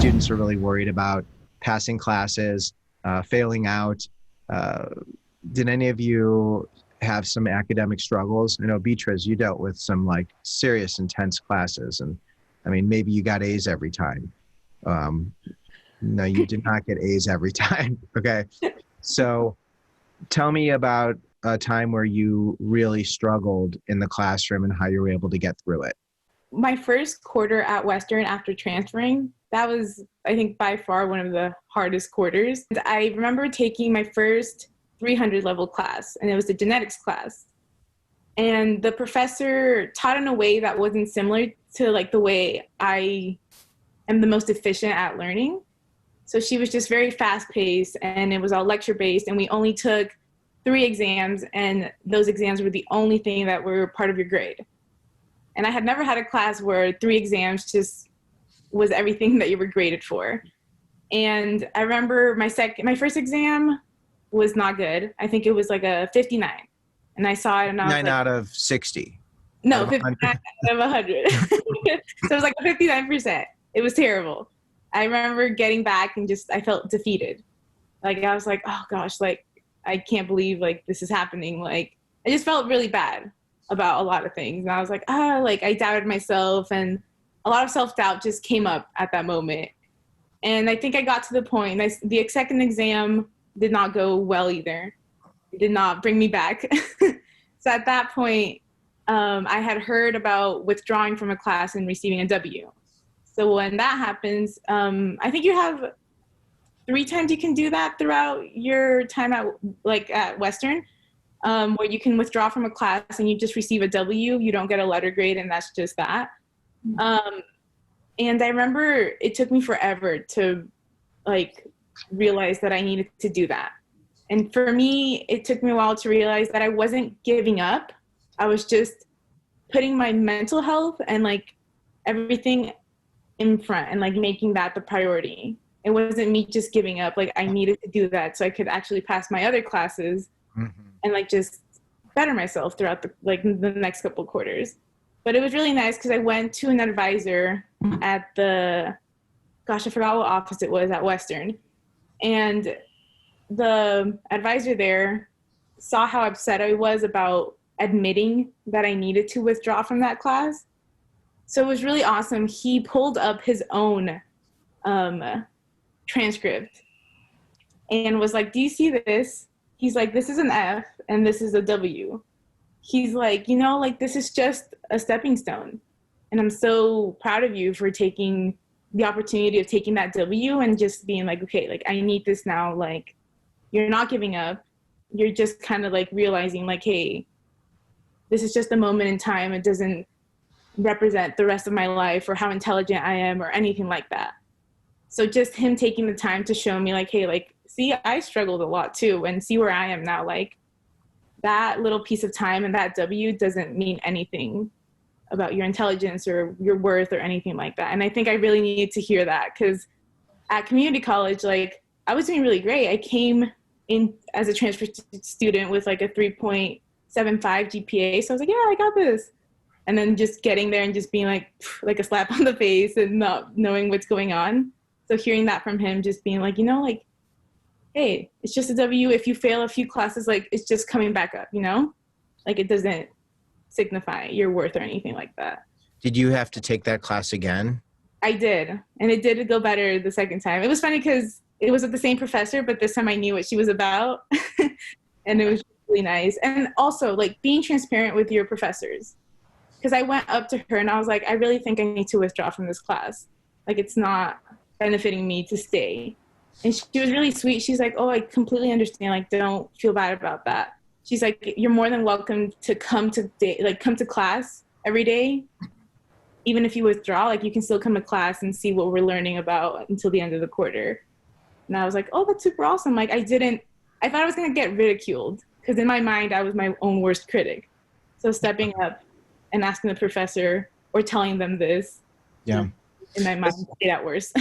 students are really worried about passing classes, failing out. Uh, did any of you have some academic struggles? I know, Beatrice, you dealt with some like serious, intense classes, and I mean, maybe you got A's every time. Um, no, you did not get A's every time. Okay. So tell me about a time where you really struggled in the classroom and how you were able to get through it. My first quarter at Western after transferring, that was, I think, by far one of the hardest quarters. I remember taking my first 300 level class, and it was a genetics class. And the professor taught in a way that wasn't similar to like the way I am the most efficient at learning. So she was just very fast paced, and it was all lecture based, and we only took 3 exams, and those exams were the only thing that were part of your grade. And I had never had a class where 3 exams just was everything that you were graded for. And I remember my first exam was not good. I think it was like a 59. And I saw it and I was 9 like, out of 60. no, 59 out of 100. So it was like a 59%. It was terrible. I remember getting back and just, I felt defeated. Like, I was like, oh gosh, like, I can't believe like this is happening. Like, I just felt really bad about a lot of things. And I was like, like I doubted myself, and a lot of self-doubt just came up at that moment. And I think I got to the point, the second exam did not go well either. It did not bring me back. So at that point, I had heard about withdrawing from a class and receiving a W. So when that happens, I think you have 3 times you can do that throughout your time at Western. Where you can withdraw from a class and you just receive a W, you don't get a letter grade, and that's just that. And I remember it took me forever to like realize that I needed to do that. And for me, it took me a while to realize that I wasn't giving up. I was just putting my mental health and like everything in front and like making that the priority. It wasn't me just giving up. Like I needed to do that so I could actually pass my other classes. Mm-hmm. And like just better myself throughout the next couple of quarters. But it was really nice because I went to an advisor at I forgot what office it was at Western. And the advisor there saw how upset I was about admitting that I needed to withdraw from that class. So it was really awesome. He pulled up his own transcript and was like, do you see this? He's like, this is an F and this is a W. He's like, like this is just a stepping stone. And I'm so proud of you for taking the opportunity of taking that W and just being like, okay, like I need this now. Like you're not giving up. You're just kind of like realizing like, hey, this is just a moment in time. It doesn't represent the rest of my life or how intelligent I am or anything like that. So just him taking the time to show me like, hey, like, see, I struggled a lot too, and see where I am now. Like that little piece of time and that W doesn't mean anything about your intelligence or your worth or anything like that. And I think I really needed to hear that because at community college, like I was doing really great. I came in as a transfer student with like a 3.75 GPA. So I was like, yeah, I got this. And then just getting there and just being like a slap on the face and not knowing what's going on. So hearing that from him, just being like, like, hey, it's just a W. If you fail a few classes, like it's just coming back up, like it doesn't signify your worth or anything like that. Did you have to take that class again? I did. And it did go better the second time. It was funny because it was with the same professor, but this time I knew what she was about. And it was really nice. And also like being transparent with your professors. Because I went up to her and I was like, I really think I need to withdraw from this class. Like it's not benefiting me to stay. And she was really sweet. She's like, oh, I completely understand. Like, don't feel bad about that. She's like, you're more than welcome to come to class every day. Even if you withdraw, like you can still come to class and see what we're learning about until the end of the quarter. And I was like, oh, that's super awesome. Like I thought I was going to get ridiculed because in my mind, I was my own worst critic. So stepping up and asking the professor or telling them this, yeah, in my mind, made that worse.